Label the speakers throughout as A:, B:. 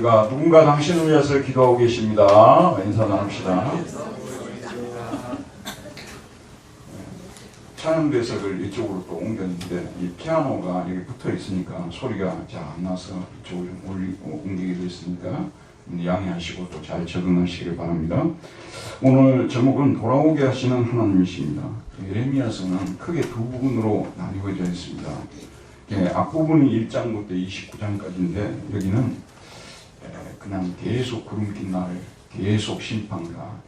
A: 우리가 누군가 당신을 위해서 기도하고 계십니다. 인사 나눕시다. 찬양 대석을 이쪽으로 또 옮겼는데 이 피아노가 여기 붙어 있으니까 소리가 잘 안 나서 이쪽으로 옮기게 됐으니까 양해하시고 또 잘 적응하시길 바랍니다. 오늘 제목은 돌아오게 하시는 하나님이십니다. 예레미야서는 크게 두 부분으로 나뉘어져 있습니다. 앞부분이 1장부터 29장까지인데 여기는 그냥 계속 구름낀 날, 계속 심판과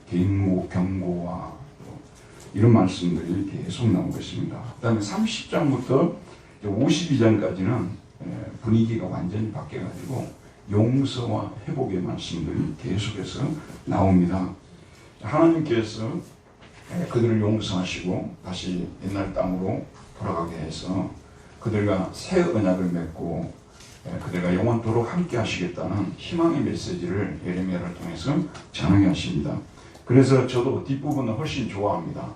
A: 경고와 이런 말씀들이 계속 나오고 있습니다. 그 다음에 30장부터 52장까지는 분위기가 완전히 바뀌어가지고 용서와 회복의 말씀들이 계속해서 나옵니다. 하나님께서 그들을 용서하시고 다시 옛날 땅으로 돌아가게 해서 그들과 새 언약을 맺고 그들과 영원토록 함께 하시겠다는 희망의 메시지를 예레미야를 통해서 전하게 하십니다. 그래서 저도 뒷부분을 훨씬 좋아합니다.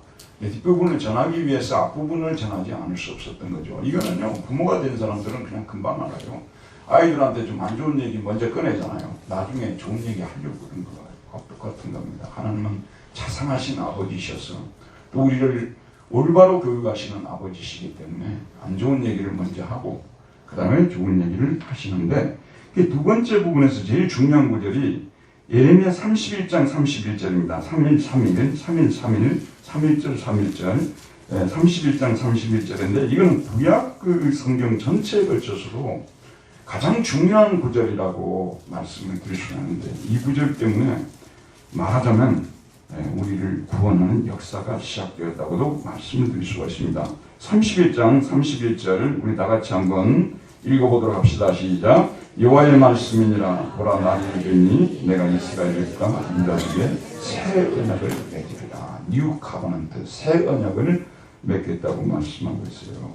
A: 뒷부분을 전하기 위해서 앞부분을 전하지 않을 수 없었던 거죠. 이거는요, 부모가 된 사람들은 그냥 금방 알아요. 아이들한테 좀 안 좋은 얘기 먼저 꺼내잖아요. 나중에 좋은 얘기 하려고 그런 거예요. 똑같은 겁니다. 하나님은 자상하신 아버지셔서 또 우리를 올바로 교육하시는 아버지시기 때문에 안 좋은 얘기를 먼저 하고 그 다음에 좋은 얘기를 하시는데 두 번째 부분에서 제일 중요한 구절이 예레미야 31장 31절입니다. 3일 3일 3일 3일 3일절 3일절 31장 31절인데 이건 구약 그 성경 전체에 걸쳐서도 가장 중요한 구절이라고 말씀을 드릴 수 있는데 이 구절 때문에 말하자면 우리를 구원하는 역사가 시작되었다고도 말씀을 드릴 수가 있습니다. 31장 31절 우리 다 같이 한번 읽어보도록 합시다. 시작. 여호와의 말씀이니라. 보라 나는 이르니 내가 이스라엘과 유다에게 새 언약을 맺으리라. 뉴 카버넌트 새 언약을 맺겠다고 말씀하고 있어요.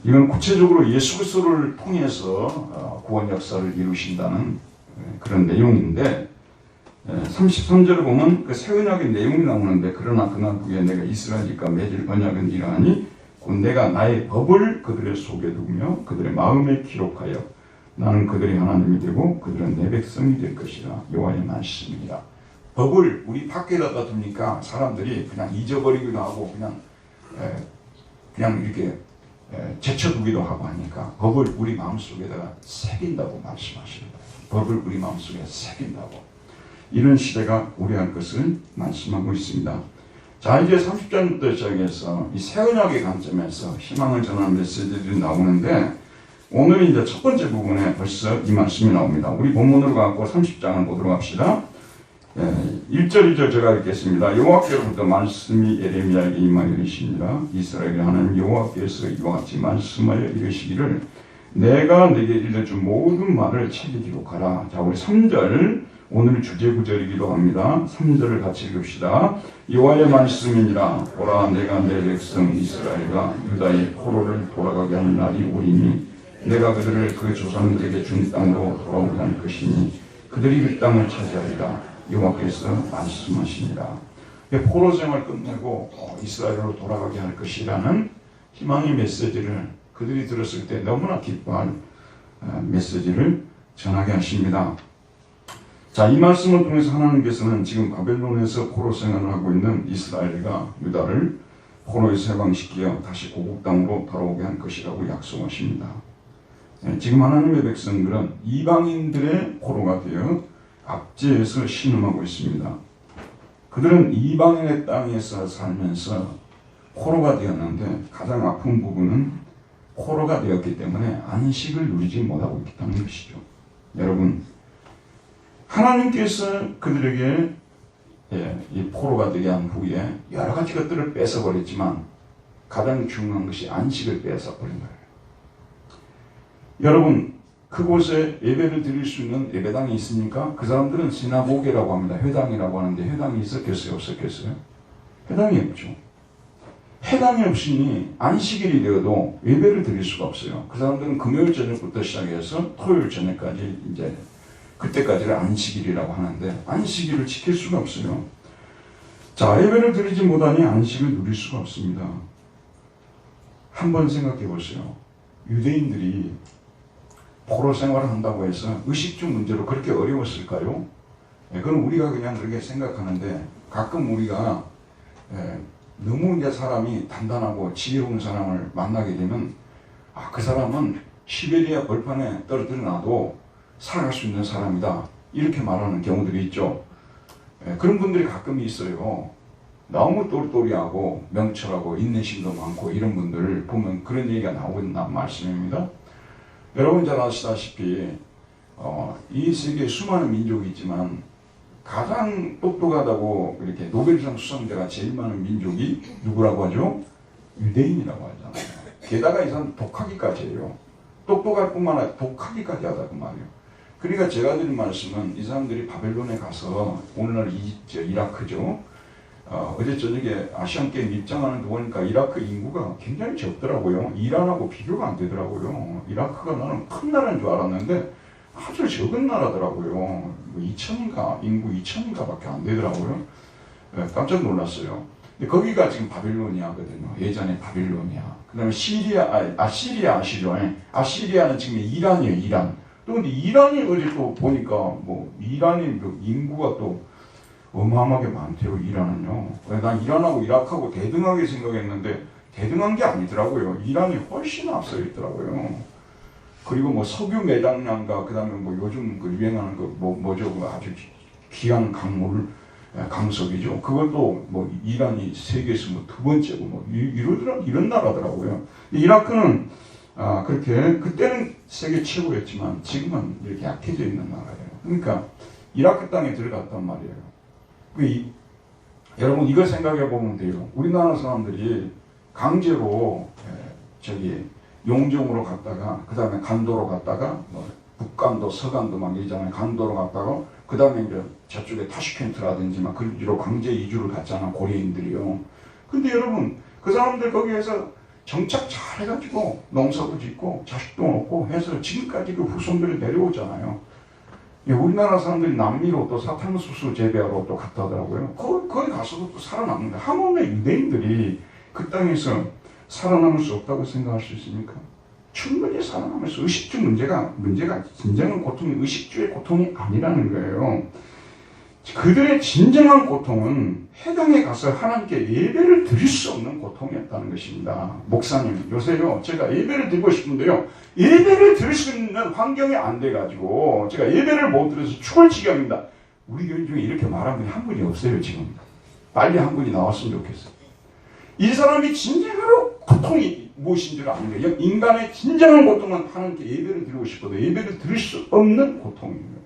A: 이건 구체적으로 예수 그리스도를 통해서 구원 역사를 이루신다는 그런 내용인데 33절을 보면 그 새 언약의 내용이 나오는데 그러나 그날 후에 내가 이스라엘과 맺을 언약은 이러하니 곧 내가 나의 법을 그들의 속에 두며 그들의 마음에 기록하여 나는 그들의 하나님이 되고 그들은 내 백성이 될 것이라. 여호와의 말씀이라. 법을 우리 밖에다가 두니까 사람들이 그냥 잊어버리기도 하고 그냥 이렇게 제쳐두기도 하고 하니까 법을 우리 마음속에다가 새긴다고 말씀하십니다. 법을 우리 마음속에 새긴다고. 이런 시대가 오래할 것을 말씀하고 있습니다. 자, 이제 30장부터 시작해서 이 새 언약의 관점에서 희망을 전하는 메시지들이 나오는데 오늘 이제 첫 번째 부분에 벌써 이 말씀이 나옵니다. 우리 본문으로 갖고 30장을 보도록 합시다. 1절 2절 제가 읽겠습니다. 여호와께로부터 말씀이 예레미야에게 임하여 이르시니라. 이스라엘의 하나님 여호와께서 이와 같이 말씀하여 이르시기를 내가 내게 일러준 모든 말을 책에 기록하라. 자, 우리 3절 오늘 주제 구절이기도 합니다. 3절을 같이 읽읍시다. 여호와의 말씀이니라. 보라 내가 내 백성 이스라엘과 유다의 포로를 돌아가게 하는 날이 오리니 내가 그들을 그 조상들에게 준 땅으로 돌아오게 할 것이니 그들이 그 땅을 차지하리라. 여호와께서 말씀하시니라. 포로 생활 끝내고 이스라엘로 돌아가게 할 것이라는 희망의 메시지를 그들이 들었을 때 너무나 기뻐할 메시지를 전하게 하십니다. 자, 이 말씀을 통해서 하나님께서는 지금 바벨론에서 포로 생활을 하고 있는 이스라엘과 유다를 포로에서 해방시켜 다시 고국 땅으로 돌아오게 할 것이라고 약속하십니다. 지금 하나님의 백성들은 이방인들의 포로가 되어 압제에서 신음하고 있습니다. 그들은 이방인의 땅에서 살면서 포로가 되었는데 가장 아픈 부분은 포로가 되었기 때문에 안식을 누리지 못하고 있다는 것이죠. 여러분, 하나님께서 그들에게 이 포로가 되게 한 후에 여러 가지 것들을 뺏어버렸지만 가장 중요한 것이 안식을 뺏어버린 거예요. 여러분, 그곳에 예배를 드릴 수 있는 예배당이 있습니까? 그 사람들은 시나고게라고 합니다. 회당이라고 하는데 회당이 있었겠어요? 없었겠어요? 회당이 없죠. 회당이 없으니 안식일이 되어도 예배를 드릴 수가 없어요. 그 사람들은 금요일 저녁부터 시작해서 토요일 저녁까지 이제 그때까지를 안식일이라고 하는데 안식일을 지킬 수가 없어요. 자, 예배를 드리지 못하니 안식을 누릴 수가 없습니다. 한번 생각해 보세요. 유대인들이 포로 생활을 한다고 해서 의식주 문제로 그렇게 어려웠을까요? 그건 우리가 그냥 그렇게 생각하는데 가끔 우리가 너무 이제 사람이 단단하고 지혜로운 사람을 만나게 되면 그 사람은 시베리아 벌판에 떨어뜨려 놔도 살아갈 수 있는 사람이다 이렇게 말하는 경우들이 있죠. 그런 분들이 가끔 있어요. 너무 똘똘이하고 명철하고 인내심도 많고 이런 분들을 보면 그런 얘기가 나오는 말씀입니다. 여러분 잘 아시다시피 이 세계에 수많은 민족이 있지만 가장 똑똑하다고 이렇게 노벨상 수상자가 제일 많은 민족이 누구라고 하죠? 유대인이라고 하잖아요. 게다가 이 사람 독하기까지 해요. 똑똑할 뿐만 아니라 독하기까지 하다고 말이에요. 그러니까 제가 드린 말씀은 이 사람들이 바벨론에 가서 오늘날 이라크죠. 어제 저녁에 아시안게임 입장하는 거 보니까 이라크 인구가 굉장히 적더라고요. 이란하고 비교가 안 되더라고요. 이라크가 나는 큰 나라인 줄 알았는데 아주 적은 나라더라고요. 2천인가 인구 2천인가 밖에 안 되더라고요. 깜짝 놀랐어요. 근데 거기가 지금 바빌로니아거든요. 예전에 바빌로니아. 그 다음에 아시리아 아시죠? 아시리아는 지금 이란이에요. 이란. 또 근데 이란이 어제 또 보니까 뭐 이란이 그 인구가 또 어마어마하게 많대요. 이란은요. 난 이란하고 이라크하고 대등하게 생각했는데 대등한 게 아니더라고요. 이란이 훨씬 앞서 있더라고요. 그리고 뭐 석유 매장량과 그다음에 뭐 요즘 그 유행하는 그 뭐죠? 그 아주 귀한 강물 강석이죠. 그것도 뭐 이란이 세계에서 뭐 두 번째고 뭐 이런 나라더라고요. 이라크는 그렇게 그때는 세계 최고였지만 지금은 이렇게 약해져 있는 나라예요. 그러니까 이라크 땅에 들어갔단 말이에요. 여러분 이걸 생각해 보면 돼요. 우리나라 사람들이 강제로 용종으로 갔다가 그 다음에 간도로 갔다가 뭐 북간도 서간도 막 이잖아요. 간도로 갔다가 그 다음에 이제 저쪽에 타슈켄트라든지 막 그런 뒤로 강제 이주를 갔잖아. 고려인들이요. 근데 여러분 그 사람들 거기에서 정착 잘 해가지고 농사도 짓고 자식도 얻고 해서 지금까지 그 후손들이 내려오잖아요. 우리나라 사람들이 남미로 또 사탕수수 재배하러 또 갔다 하더라고요. 거기 가서도 또 살아남는다. 하물며 유대인들이 그 땅에서 살아남을 수 없다고 생각할 수 있습니까? 충분히 살아남을 수. 의식주 문제가 진정한 고통이 의식주의 고통이 아니라는 거예요. 그들의 진정한 고통은 해당에 가서 하나님께 예배를 드릴 수 없는 고통이었다는 것입니다. 목사님, 요새요, 제가 예배를 드리고 싶은데요, 예배를 드릴 수 있는 환경이 안 돼가지고, 제가 예배를 못 드려서 죽을 지경입니다. 우리 교인 중에 이렇게 말하는 분이 한 분이 없어요, 지금. 빨리 한 분이 나왔으면 좋겠어요. 이 사람이 진정으로 고통이 무엇인 줄 아는 거예요. 인간의 진정한 고통은 하나님께 예배를 드리고 싶어도 예배를 드릴 수 없는 고통입니다.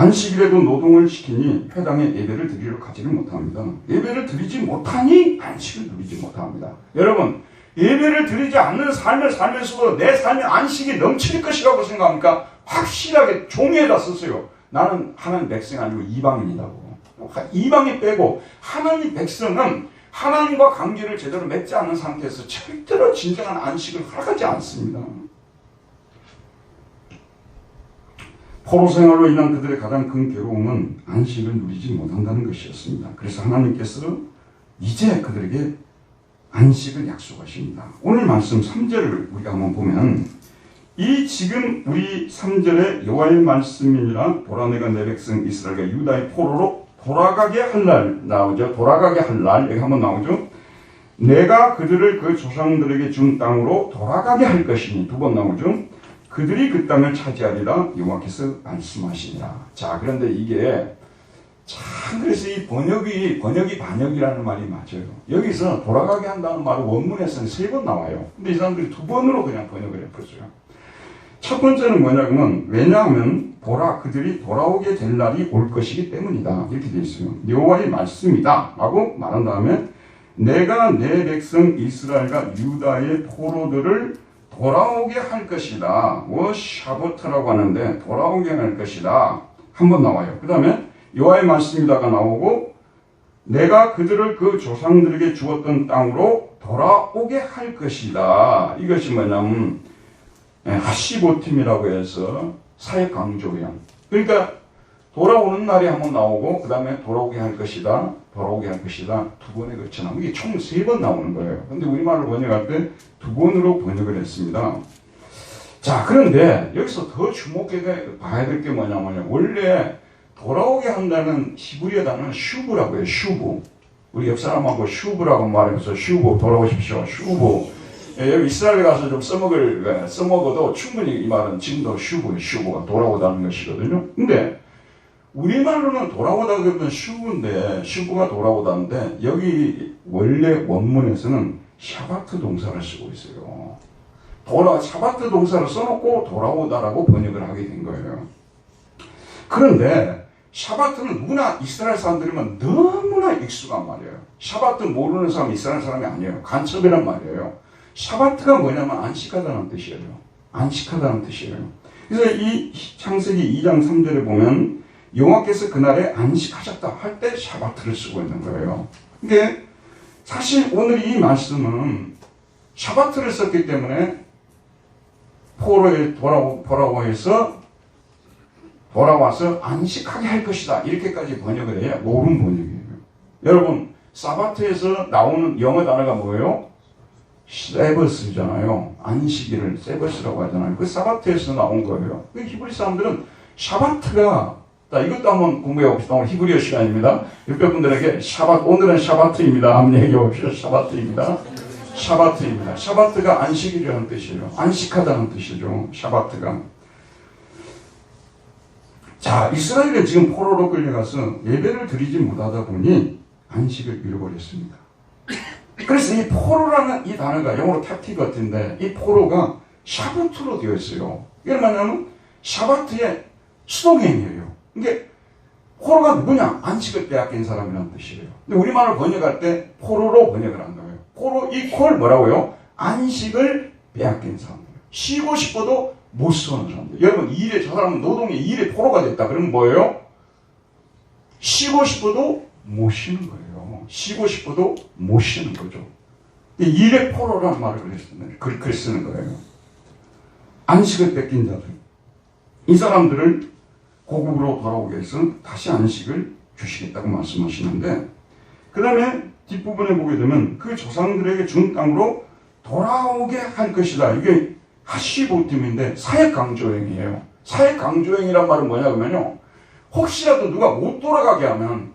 A: 안식일에도 노동을 시키니 회당에 예배를 드리러 가지를 못합니다. 예배를 드리지 못하니 안식을 누리지 못합니다. 여러분, 예배를 드리지 않는 삶을 살면서도 내 삶의 안식이 넘칠 것이라고 생각합니까? 확실하게 종이에다 썼어요. 나는 하나님 백성이 아니고 이방인이라고. 이방인 빼고 하나님 백성은 하나님과 관계를 제대로 맺지 않는 상태에서 절대로 진정한 안식을 허락하지 않습니다. 포로 생활로 인한 그들의 가장 큰 괴로움은 안식을 누리지 못한다는 것이었습니다. 그래서 하나님께서 이제 그들에게 안식을 약속하십니다. 오늘 말씀 3절을 우리가 한번 보면 이 지금 우리 3절에 여호와의 말씀이니라 돌아내가 내 백성 이스라엘과 유다의 포로로 돌아가게 할 날 나오죠. 돌아가게 할 날 여기 한번 나오죠. 내가 그들을 그 조상들에게 준 땅으로 돌아가게 할 것이니 두 번 나오죠. 그들이 그 땅을 차지하리라 여호와께서 말씀하시니라. 자, 그런데 이게 참 그래서 이 번역이 반역이라는 말이 맞아요. 여기서 돌아가게 한다는 말은 원문에서는 3번 나와요. 근데 이 사람들이 2번으로 그냥 번역을 해버렸어요. 첫 번째는 뭐냐면 왜냐하면 그들이 돌아오게 될 날이 올 것이기 때문이다. 이렇게 되어 있어요. 여호와의 말씀이다 라고 말한 다음에 내가 내 백성 이스라엘과 유다의 포로들을 돌아오게 할 것이다. 샤보트라고 하는데 돌아오게 할 것이다. 한번 나와요. 그 다음에 여호와의 말씀이다가 나오고 내가 그들을 그 조상들에게 주었던 땅으로 돌아오게 할 것이다. 이것이 뭐냐면 하시보팀이라고 해서 사역 강조형. 그러니까 돌아오는 날이 한번 나오고 그 다음에 돌아오게 할 것이다. 돌아오게 할 것이다. 2번에 걸쳐 나오고 이게 총 3번 나오는 거예요. 근데 우리말로 번역할 때 2번으로 번역을 했습니다. 자, 그런데 여기서 더 주목해 봐야 될 게 뭐냐면요. 원래 돌아오게 한다는 히브리어 단어는 슈브라고 해요. 슈브. 우리 옆 사람하고 슈브라고 말해서 슈브 돌아오십시오. 슈브. 예, 여기 이스라엘 가서 좀 써먹어도 충분히 이 말은 지금도 슈브가 돌아오다는 것이거든요. 근데 우리말로는 돌아오다 그러면 슈브인데, 슈브가 돌아오다는데, 여기 원래 원문에서는 샤바트 동사를 쓰고 있어요. 샤바트 동사를 써놓고 돌아오다라고 번역을 하게 된 거예요. 그런데 샤바트는 누구나 이스라엘 사람들이면 너무나 익숙한 말이에요. 샤바트 모르는 사람은 이스라엘 사람이 아니에요. 간첩이란 말이에요. 샤바트가 뭐냐면 안식하다는 뜻이에요. 안식하다는 뜻이에요. 그래서 이 창세기 2장 3절에 보면 여호와께서 그날에 안식하셨다 할 때 샤바트를 쓰고 있는 거예요. 근데 사실 오늘 이 말씀은 샤바트를 썼기 때문에 포로에 돌아와서 안식하게 할 것이다. 이렇게까지 번역을 해야 옳은 번역이에요. 여러분, 사바트에서 나오는 영어 단어가 뭐예요? 세버스잖아요. 안식일을 세버스라고 하잖아요. 그 사바트에서 나온 거예요. 그 히브리 사람들은 샤바트가, 자, 이것도 한번 공부해 봅시다. 오늘 히브리어 시간입니다. 옆에 분들에게 오늘은 샤바트입니다. 한번 얘기해 봅시다. 샤바트입니다. 샤바트입니다. 샤바트가 안식일이라는 뜻이에요. 안식하다는 뜻이죠. 샤바트가. 자, 이스라엘은 지금 포로로 끌려가서 예배를 드리지 못하다 보니 안식을 잃어버렸습니다. 그래서 이 포로라는 이 단어가 영어로 캡티버트인데 이 포로가 샤바트로 되어 있어요. 이게 뭐냐면 샤바트의 수동행위예요. 이게 포로가 누구냐? 안식을 빼앗긴 사람이라는 뜻이에요. 근데 우리말을 번역할 때 포로로 번역을 한 거예요. 포로 이퀄 뭐라고요? 안식을 빼앗긴 사람들. 쉬고 싶어도 못 쉬는 사람들. 여러분, 저 사람은 노동의 일의 포로가 됐다. 그러면 뭐예요? 쉬고 싶어도 못 쉬는 거예요. 쉬고 싶어도 못 쉬는 거죠. 일의 포로라는 말을 그렇게 쓰는 거예요. 안식을 뺏긴 자들. 이 사람들을 고국으로 돌아오게 해서 다시 안식을 주시겠다고 말씀하시는데, 그 다음에 뒷부분에 보게 되면 그 조상들에게 준 땅으로 돌아오게 할 것이다. 이게 하시보팀인데 사역강조행이에요. 사역강조행이란 말은 뭐냐 그러면요. 혹시라도 누가 못 돌아가게 하면,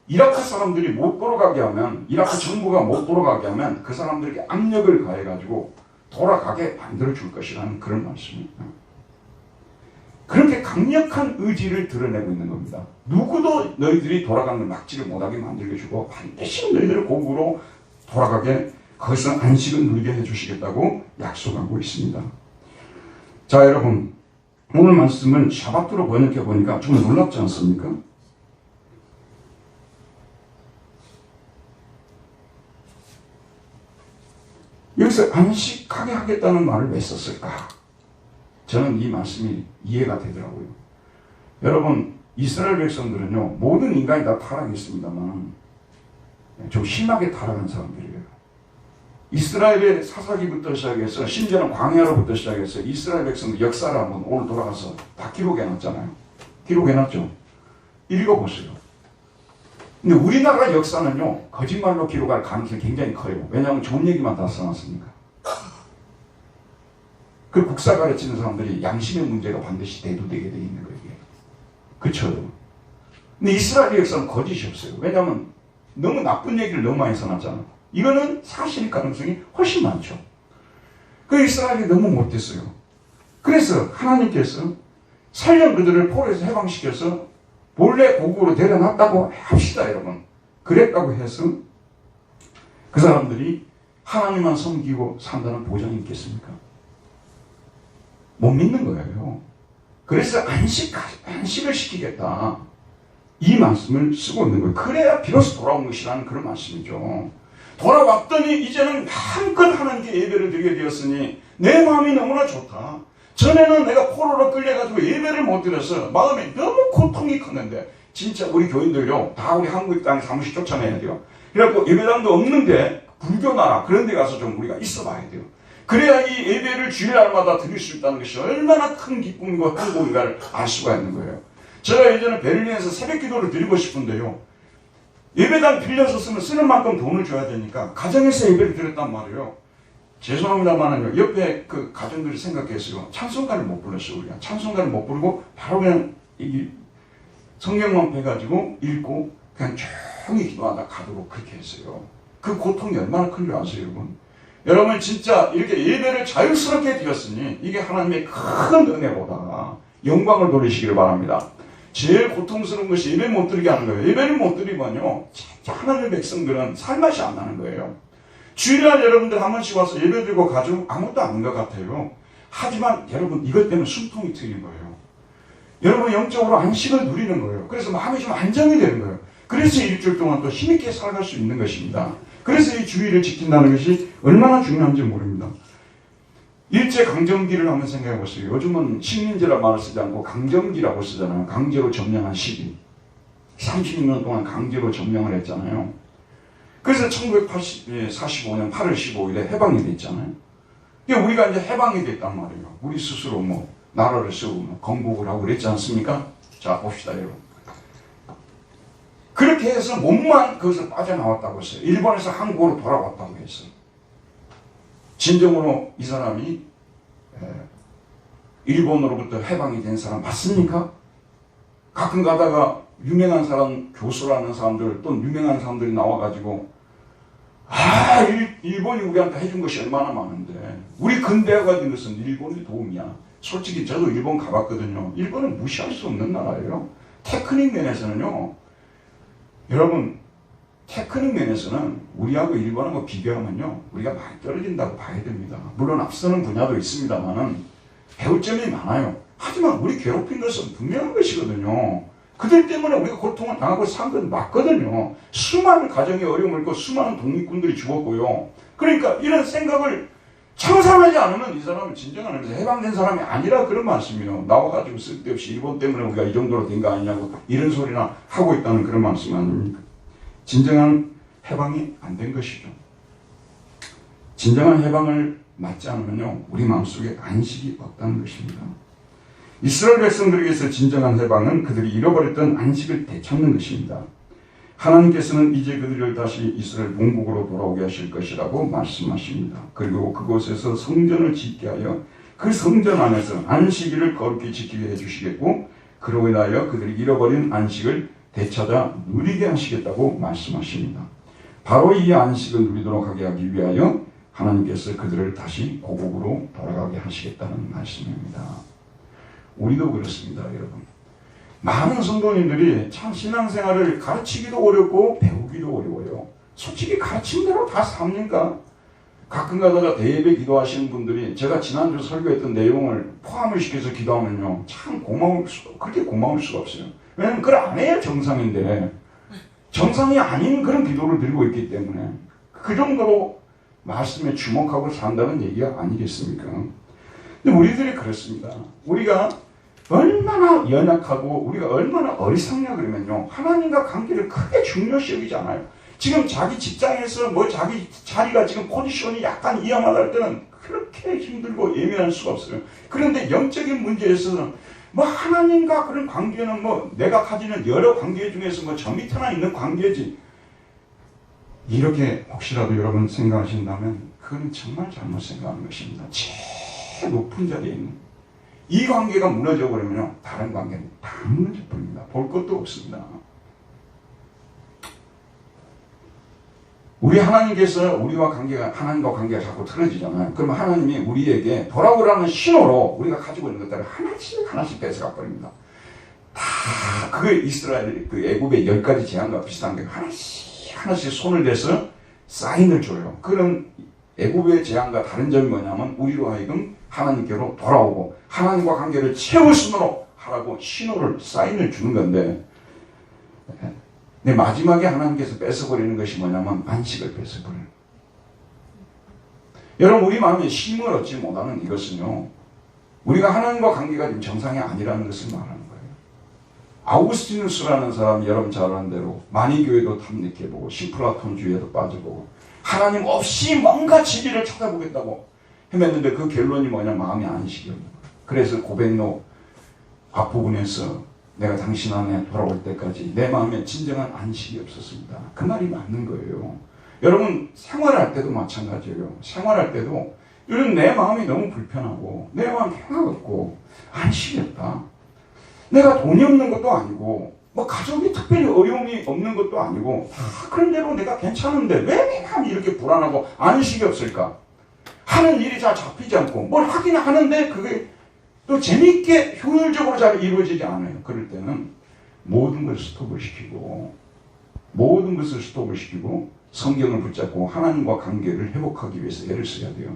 A: 이라크 사람들이 못 돌아가게 하면, 이라크 정부가 못 돌아가게 하면 그 사람들에게 압력을 가해가지고 돌아가게 만들어줄 것이라는 그런 말씀입니다. 그렇게 강력한 의지를 드러내고 있는 겁니다. 누구도 너희들이 돌아가는 걸 막지를 못하게 만들어주고 반드시 너희들을 고국으로 돌아가게, 거기서 안식을 누리게 해주시겠다고 약속하고 있습니다. 자, 여러분, 오늘 말씀을 샤바트로 번역해 보니까 좀 놀랍지 않습니까? 여기서 안식하게 하겠다는 말을 왜 썼을까? 저는 이 말씀이 이해가 되더라고요. 여러분, 이스라엘 백성들은요, 모든 인간이 다 타락이 있습니다만 좀 심하게 타락한 사람들이에요. 이스라엘의 사사기부터 시작해서 심지어는 광야로부터 시작해서 이스라엘 백성들 역사를 한번 오늘 돌아가서 다 기록해놨잖아요. 기록해놨죠. 읽어보세요. 근데 우리나라 역사는요, 거짓말로 기록할 가능성이 굉장히 커요. 왜냐하면 좋은 얘기만 다 써놨으니까. 그 국사 가르치는 사람들이 양심의 문제가 반드시 대두되게 되어 있는 거예요. 그렇죠? 근데 이스라엘의 역사는 거짓이 없어요. 왜냐하면 너무 나쁜 얘기를 너무 많이 써놨잖아요. 이거는 사실일 가능성이 훨씬 많죠. 그 이스라엘이 너무 못됐어요. 그래서 하나님께서 설령 그들을 포로에서 해방시켜서 본래 고국으로 데려놨다고 합시다, 여러분. 그랬다고 해서 그 사람들이 하나님만 섬기고 산다는 보장이 있겠습니까? 못 믿는 거예요. 그래서 안식을 시키겠다. 이 말씀을 쓰고 있는 거예요. 그래야 비로소 돌아온 것이라는 그런 말씀이죠. 돌아왔더니 이제는 한껏 하나님께 예배를 드리게 되었으니 내 마음이 너무나 좋다. 전에는 내가 포로로 끌려가지고 예배를 못 드려서 마음이 너무 고통이 컸는데, 진짜 우리 교인들요, 다 우리 한국 땅에 사무실 쫓아내야 돼요. 그래갖고 예배당도 없는데 불교 나라 그런 데 가서 좀 우리가 있어 봐야 돼요. 그래야 이 예배를 주일날마다 드릴 수 있다는 것이 얼마나 큰 기쁨과 행복인가를 알 수가 있는 거예요. 제가 예전에 베를린에서 새벽 기도를 드리고 싶은데요, 예배당 빌려서 쓰는 만큼 돈을 줘야 되니까 가정에서 예배를 드렸단 말이에요. 죄송합니다만은 옆에 그 가정들이 생각했어요. 찬송가를 못 불렀어요. 우리가 찬송가를 못 부르고 바로 그냥 이 성경만 빼가지고 읽고 그냥 조용히 기도하다 가도록 그렇게 했어요. 그 고통이 얼마나 큰 줄 아세요, 여러분? 여러분 진짜 이렇게 예배를 자유스럽게 드렸으니 이게 하나님의 큰 은혜보다 영광을 돌리시기를 바랍니다. 제일 고통스러운 것이 예배 못 드리게 하는 거예요. 예배를 못 드리면요, 진짜 하나님의 백성들은 살맛이 안 나는 거예요. 주일날 여러분들 한 번씩 와서 예배 드리고 가죠? 아무것도 아닌 것 같아요. 하지만 여러분 이것 때문에 숨통이 트이는 거예요. 여러분 영적으로 안식을 누리는 거예요. 그래서 마음이 좀 안정이 되는 거예요. 그래서 일주일 동안 또 힘있게 살아갈 수 있는 것입니다. 그래서 이 주일을 지킨다는 것이 얼마나 중요한지 모릅니다. 일제강점기를 한번 생각해 보세요. 요즘은 식민지라 말을 쓰지 않고 강점기라고 쓰잖아요. 강제로 점령한 시기. 36년 동안 강제로 점령을 했잖아요. 그래서 1945년 8월 15일에 해방이 됐잖아요. 우리가 이제 해방이 됐단 말이에요. 우리 스스로 뭐 나라를 세우고 건국을 하고 그랬지 않습니까? 자, 봅시다, 여러분. 그렇게 해서 몸만 거기서 빠져나왔다고 했어요. 일본에서 한국으로 돌아왔다고 했어요. 진정으로 이 사람이 일본으로부터 해방이 된 사람 맞습니까? 가끔 가다가 유명한 사람, 교수라는 사람들, 또 유명한 사람들이 나와가지고 일본이 우리한테 해준 것이 얼마나 많은데 우리 근대화가 된 것은 일본의 도움이야. 솔직히 저도 일본 가봤거든요. 일본은 무시할 수 없는 나라예요. 테크닉 면에서는요, 여러분, 테크닉 면에서는 우리하고 일본하고 비교하면요, 우리가 많이 떨어진다고 봐야 됩니다. 물론 앞서는 분야도 있습니다만은 배울 점이 많아요. 하지만 우리 괴롭힌 것은 분명한 것이거든요. 그들 때문에 우리가 고통을 당하고 산 건 맞거든요. 수많은 가정의 어려움을 겪고 수많은 독립군들이 죽었고요. 그러니까 이런 생각을 청산하지 않으면 이 사람은 진정한 의미에서 해방된 사람이 아니라 그런 말씀이에요. 나와가지고 쓸데없이 일본 때문에 우리가 이 정도로 된 거 아니냐고 이런 소리나 하고 있다는 그런 말씀 아닙니까? 진정한 해방이 안 된 것이죠. 진정한 해방을 맞지 않으면요, 우리 마음속에 안식이 없다는 것입니다. 이스라엘 백성들에게서 진정한 해방은 그들이 잃어버렸던 안식을 되찾는 것입니다. 하나님께서는 이제 그들을 다시 이스라엘 본국으로 돌아오게 하실 것이라고 말씀하십니다. 그리고 그곳에서 성전을 짓게 하여 그 성전 안에서 안식일을 거룩히 지키게 해주시겠고, 그로 인하여 그들이 잃어버린 안식을 되찾아 누리게 하시겠다고 말씀하십니다. 바로 이 안식을 누리도록 하게 하기 위하여 하나님께서 그들을 다시 고국으로 돌아가게 하시겠다는 말씀입니다. 우리도 그렇습니다, 여러분. 많은 성도님들이 참 신앙생활을 가르치기도 어렵고 배우기도 어려워요. 솔직히 가르친 대로 다 삽니까? 가끔 가다가 대예배 기도하시는 분들이 제가 지난주 설교했던 내용을 포함을 시켜서 기도하면요, 참 그렇게 고마울 수가 없어요. 왜냐면 그걸 안 해야 정상인데, 정상이 아닌 그런 기도를 드리고 있기 때문에 그 정도로 말씀에 주목하고 산다는 얘기가 아니겠습니까? 근데 우리들이 그렇습니다. 우리가 얼마나 연약하고 우리가 얼마나 어리석냐 그러면요, 하나님과 관계를 크게 중요시 여기지 않아요. 지금 자기 직장에서 뭐 자기 자리가 지금 포지션이 약간 위험하다 할 때는 그렇게 힘들고 예민할 수가 없어요. 그런데 영적인 문제에서는 뭐 하나님과 그런 관계는 뭐 내가 가지는 여러 관계 중에서 뭐 저 밑에나 있는 관계지, 이렇게 혹시라도 여러분 생각하신다면 그건 정말 잘못 생각하는 것입니다. 제일 높은 자리에 있는 이 관계가 무너져 버리면 다른 관계는 다 무너져 버립니다. 볼 것도 없습니다. 우리 하나님께서 하나님과 관계가 자꾸 틀어지잖아요. 그럼 하나님이 우리에게 돌아오라는 신호로 우리가 가지고 있는 것들을 하나씩 뺏어가 버립니다. 다 그게 이스라엘 그 애굽의 10가지 재앙과 비슷한 게 하나씩 손을 대서 사인을 줘요. 그런 애굽의 재앙과 다른 점이 뭐냐면 우리로 하여금 하나님께로 돌아오고 하나님과 관계를 채우심으로 하라고 신호를, 사인을 주는 건데, 근데 마지막에 하나님께서 뺏어버리는 것이 뭐냐면 안식을 뺏어버려요. 여러분, 우리 마음에 힘을 얻지 못하는 이것은요, 우리가 하나님과 관계가 지금 정상이 아니라는 것을 말하는 거예요. 아우구스티누스라는 사람이 여러분 잘 아는 대로 마니교회도 탐닉해보고 신플라톤주의에도 빠져보고 하나님 없이 뭔가 진리를 찾아보겠다고 헤맸는데 그 결론이 뭐냐, 마음이 안식이 없는 거예요. 그래서 고백로 앞부분에서 내가 당신 안에 돌아올 때까지 내 마음에 진정한 안식이 없었습니다. 그 말이 맞는 거예요. 여러분 생활할 때도 마찬가지예요. 생활할 때도 이런 내 마음이 너무 불편하고 내 마음 평화가 없고 안식이 없다. 내가 돈이 없는 것도 아니고 뭐 가족이 특별히 어려움이 없는 것도 아니고 다 그런 대로 내가 괜찮은데 왜 내 마음이 이렇게 불안하고 안식이 없을까? 하는 일이 잘 잡히지 않고 뭘 하긴 하는데 그게 또 재미있게 효율적으로 잘 이루어지지 않아요. 그럴 때는 모든 것을 스톱을 시키고 성경을 붙잡고 하나님과 관계를 회복하기 위해서 애를 써야 돼요.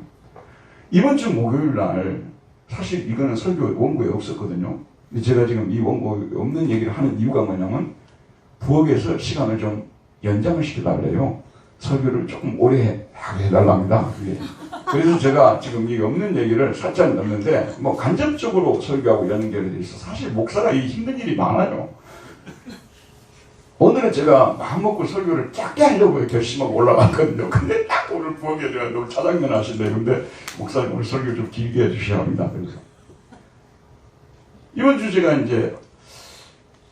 A: 이번 주 목요일 날 사실 이거는 설교 원고에 없었거든요. 제가 지금 이 원고에 없는 얘기를 하는 이유가 뭐냐면 부엌에서 시간을 좀 연장을 시켜달래요. 설교를 조금 오래 해달랍니다. 그래서 제가 지금 이 없는 얘기를 살짝 넣는데 뭐 간접적으로 설교하고 연결이 돼 있어. 사실 목사가 이 힘든 일이 많아요. 오늘은 제가 마음먹고 설교를 짧게 하려고 결심하고 올라갔거든요. 근데 딱 오늘 부엌에 제가 너무 짜장면 하신대요. 근데 목사님 오늘 설교 좀 길게 해주셔야 합니다. 그래서 이번 주제가 이제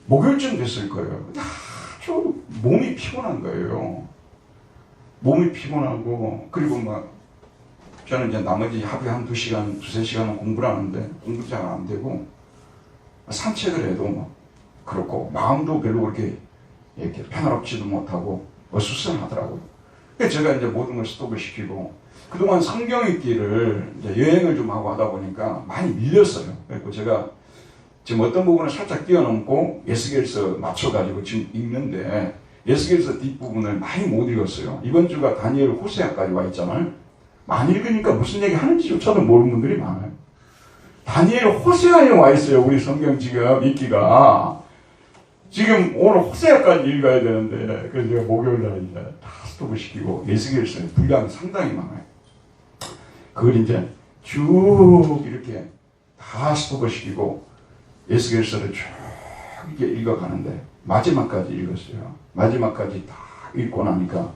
A: 목요일쯤 됐을 거예요. 아주 몸이 피곤한 거예요. 몸이 피곤하고 그리고 막 저는 이제 나머지 하루에 한 2시간, 2~3시간은 공부를 하는데 공부 잘 안 되고 산책을 해도 막 그렇고 마음도 별로 그렇게 이렇게 평화롭지도 못하고 어수선하더라고요. 그래서 제가 이제 모든 걸 스톱을 시키고 그동안 성경 읽기를 이제 여행을 좀 하고 하다 보니까 많이 밀렸어요. 그래서 제가 지금 어떤 부분을 살짝 뛰어넘고 에스겔서 맞춰가지고 지금 읽는데 에스겔서 뒷부분을 많이 못 읽었어요. 이번 주가 다니엘 호세아까지 와 있잖아요. 많이 읽으니까 무슨 얘기 하는지조차도 모르는 분들이 많아요. 다니엘 호세아에 와 있어요. 우리 성경 지금 읽기가. 지금 오늘 호세아까지 읽어야 되는데 그래서 제가 목요일날 이제 다 스톱을 시키고 에스겔서의 분량이 상당히 많아요. 그걸 이제 쭉 이렇게 다 스톱을 시키고 에스겔서를 쭉 이렇게 읽어가는데 마지막까지 읽었어요. 마지막까지 다 읽고 나니까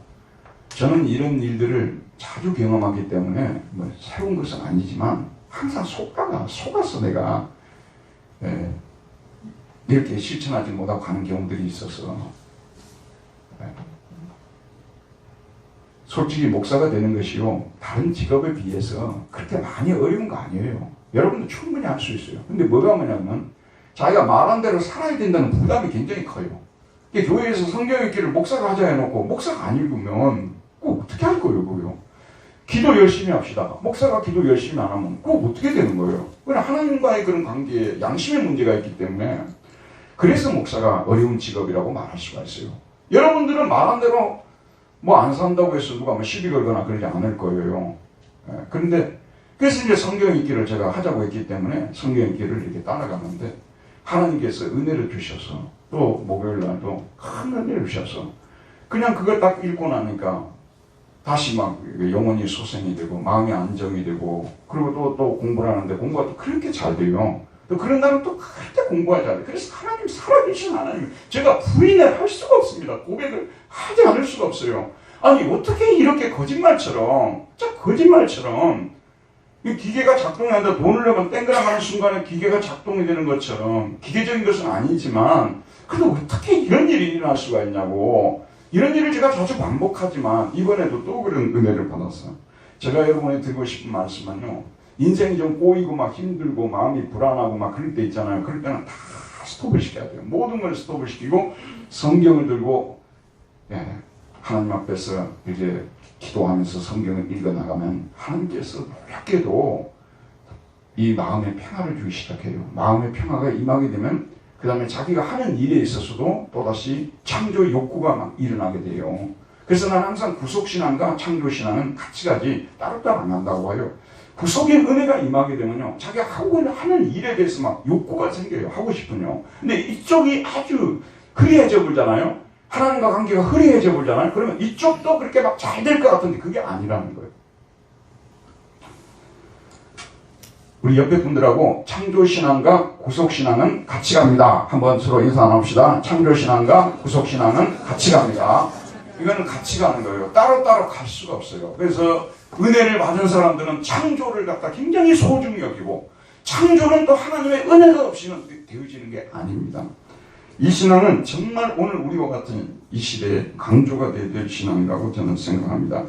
A: 저는 이런 일들을 자주 경험하기 때문에 뭐 새로운 것은 아니지만 항상 속았어 내가. 이렇게 실천하지 못하고 가는 경우들이 있어서 솔직히 목사가 되는 것이요 다른 직업에 비해서 그렇게 많이 어려운 거 아니에요. 여러분도 충분히 할 수 있어요. 근데 뭐가 뭐냐면 자기가 말한 대로 살아야 된다는 부담이 굉장히 커요. 교회에서 성경 읽기를 목사가 하자 해놓고 목사가 안 읽으면 꼭 어떻게 할 거예요, 그거요? 기도 열심히 합시다. 목사가 기도 열심히 안 하면 꼭 어떻게 되는 거예요? 그냥 하나님과의 그런 관계에 양심의 문제가 있기 때문에 그래서 목사가 어려운 직업이라고 말할 수가 있어요. 여러분들은 말한 대로 뭐 안 산다고 해서 누가 뭐 시비 걸거나 그러지 않을 거예요. 그런데 그래서 이제 성경 읽기를 제가 하자고 했기 때문에 성경 읽기를 이렇게 따라가는데 하나님께서 은혜를 주셔서 또 목요일 날도 큰 은혜를 주셔서 그냥 그걸 딱 읽고 나니까 다시 막 영혼이 소생이 되고 마음이 안정이 되고 그리고 또 공부를 하는데 공부가 또 그렇게 잘 돼요. 또 그런 날은 또 그렇게 공부하지 않아요. 그래서 하나님 살아계신 하나님 제가 부인을 할 수가 없습니다. 고백을 하지 않을 수가 없어요. 아니 어떻게 이렇게 거짓말처럼 이 기계가 작동한다 돈을 내면 땡그랑하는 순간에 기계가 작동이 되는 것처럼 기계적인 것은 아니지만 근데 어떻게 이런 일이 일어날 수가 있냐고. 이런 일을 제가 자주 반복하지만 이번에도 또 그런 은혜를 받았어요. 제가 여러분에 드리고 싶은 말씀은요. 인생이 좀 꼬이고 막 힘들고 마음이 불안하고 막 그럴 때 있잖아요. 그럴 때는 다 스톱을 시켜야 돼요. 모든 걸 스톱을 시키고 성경을 들고 하나님 앞에서 이제 기도하면서 성경을 읽어나가면 하나님께서 놀랍게도 이 마음의 평화를 주기 시작해요. 마음의 평화가 임하게 되면 그 다음에 자기가 하는 일에 있어서도 또다시 창조 욕구가 막 일어나게 돼요. 그래서 난 항상 구속신앙과 창조신앙은 같이 가지 따로따로 안 한다고 해요. 구속의 은혜가 임하게 되면요. 자기가 하는 일에 대해서 막 욕구가 생겨요. 하고 싶은요. 근데 이쪽이 아주 흐리해져 보잖아요. 하나님과 관계가 흐리해져 보잖아요. 그러면 이쪽도 그렇게 막 잘 될 것 같은데 그게 아니라는 거예요. 우리 옆에 분들하고 창조신앙과 구속신앙은 같이 갑니다. 한번 서로 인사 나눕시다. 창조신앙과 구속신앙은 같이 갑니다. 이거는 같이 가는 거예요. 따로따로 갈 수가 없어요. 그래서 은혜를 받은 사람들은 창조를 갖다 굉장히 소중히 여기고 창조는 또 하나님의 은혜가 없이는 되어지는 게 아닙니다. 이 신앙은 정말 오늘 우리와 같은 이 시대에 강조가 돼야 될 신앙이라고 저는 생각합니다.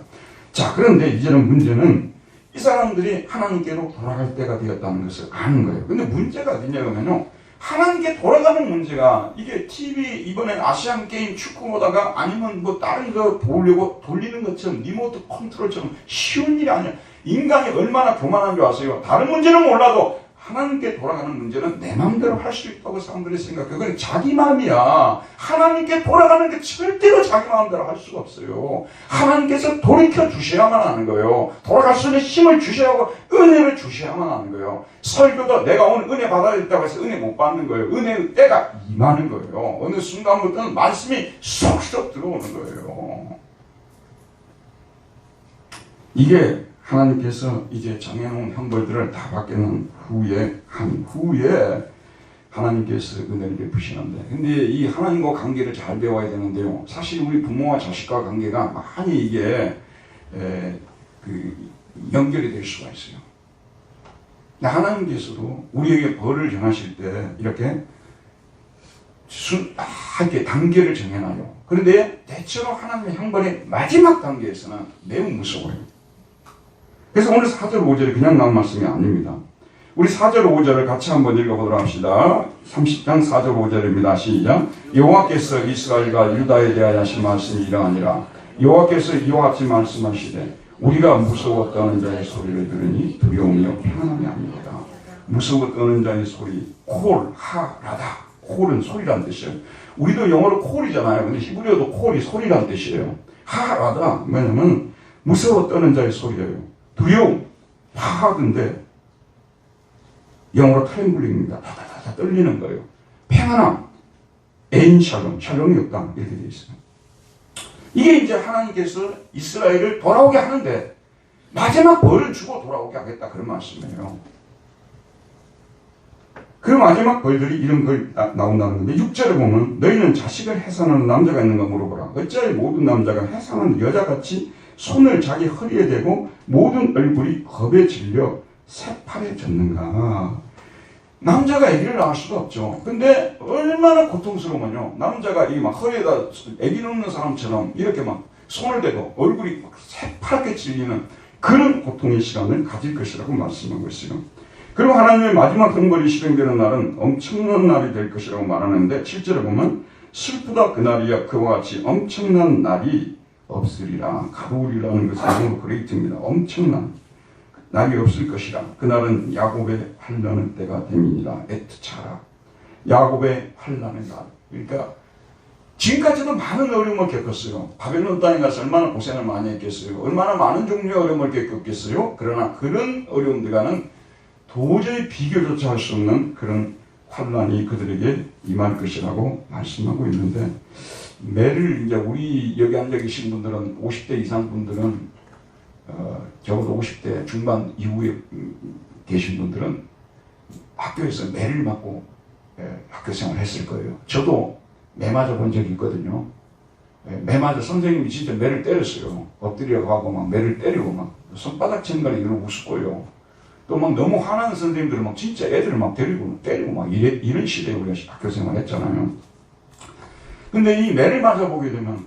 A: 자, 그런데 이제는 문제는 이 사람들이 하나님께로 돌아갈 때가 되었다는 것을 아는 거예요. 근데 문제가 어디냐면요, 하나님께 돌아가는 문제가 이게 TV 이번에 아시안 게임 축구 보다가 아니면 뭐 다른 거 보려고 돌리는 것처럼 리모트 컨트롤처럼 쉬운 일이 아니야. 인간이 얼마나 교만한 줄 아세요? 다른 문제는 몰라도 하나님께 돌아가는 문제는 내 마음대로 할 수 있다고 사람들이 생각해요. 그건 자기 마음이야. 하나님께 돌아가는 게 절대로 자기 마음대로 할 수가 없어요. 하나님께서 돌이켜 주셔야만 하는 거예요. 돌아갈 수 있는 힘을 주셔야 하고 은혜를 주셔야만 하는 거예요. 설교도 내가 오늘 은혜 받아야 된다고 해서 은혜 못 받는 거예요. 은혜의 때가 임하는 거예요. 어느 순간부터는 말씀이 쏙쏙 들어오는 거예요. 이게 하나님께서 이제 정해놓은 형벌들을 다 받게는 후에 하나님께서 은혜를 베푸시는데, 근데 이 하나님과 관계를 잘 배워야 되는데요. 사실 우리 부모와 자식과 관계가 많이 이게 연결이 될 수가 있어요. 하나님께서도 우리에게 벌을 정하실 때 이렇게 이렇게 단계를 정해놔요. 그런데 대체로 하나님의 형벌의 마지막 단계에서는 매우 무서워요. 그래서 오늘 4절 5절이 그냥 나온 말씀이 아닙니다. 우리 4절 5절을 같이 한번 읽어보도록 합시다. 30장 4절 5절입니다. 시작. 여호와께서 이스라엘과 유다에 대하여 하신 말씀이 이러하니라. 여호와께서 이와 같이 말씀하시되 우리가 무서워 떠는 자의 소리를 들으니 두려움이요 평안함이 아닙니다. 무서워 떠는 자의 소리, 콜, 하라다. 콜은 소리란 뜻이에요. 우리도 영어로 콜이잖아요. 근데 히브리어도 콜이 소리란 뜻이에요. 하라다. 왜냐면 무서워 떠는 자의 소리예요. 두려움, 파하던데 영어로 트렘블링입니다. 다다다다 떨리는 거예요. 평안함, 샬롬, 샬롬이 없다 이렇게 되어 있어요. 이게 이제 하나님께서 이스라엘을 돌아오게 하는데 마지막 벌을 주고 돌아오게 하겠다 그런 말씀이에요. 그 마지막 벌들이 이런 걸 나온다는 건데 6절에 보면 너희는 자식을 해산하는 남자가 있는가 물어보라. 어찌하여 모든 남자가 해산하는 여자같이 손을 자기 허리에 대고 모든 얼굴이 겁에 질려 새파래 졌는가. 남자가 아기를 낳을 수가 없죠. 근데 얼마나 고통스러우면요, 남자가 이 막 허리에다 아기 낳는 사람처럼 이렇게 막 손을 대고 얼굴이 막 새파랗게 질리는 그런 고통의 시간을 가질 것이라고 말씀하고 있어요. 그리고 하나님의 마지막 형벌이 실행되는 날은 엄청난 날이 될 것이라고 말하는데 7절에 보면 슬프다 그날이야 그와 같이 엄청난 날이 없으리라. 가로우리라는 것은 영어로 그레이트입니다. 엄청난 날이 없을 것이라. 그날은 야곱의 환난의 때가 됨이니라. 에트차라. 야곱의 환난의 날. 그러니까 지금까지도 많은 어려움을 겪었어요. 바벨론 땅에 가서 얼마나 고생을 많이 했겠어요. 얼마나 많은 종류의 어려움을 겪었겠어요. 그러나 그런 어려움들과는 도저히 비교조차 할 수 없는 그런 환난이 그들에게 임할 것이라고 말씀하고 있는데, 매를 이제 우리 여기 앉아 계신 분들은 50대 이상 분들은 적어도 50대 중반 이후에 계신 분들은 학교에서 매를 맞고 학교 생활을 했을 거예요. 저도 매 맞아 본 적이 있거든요. 매 맞아 선생님이 진짜 매를 때렸어요. 엎드려 가고 막 매를 때리고 막 손바닥 치는 걸 이러고 우스고요. 또 막 너무 화나는 선생님들은 막 진짜 애들을 막 데리고 때리고 막 이런 시대에 우리가 학교 생활을 했잖아요. 근데 이 매를 맞아보게 되면,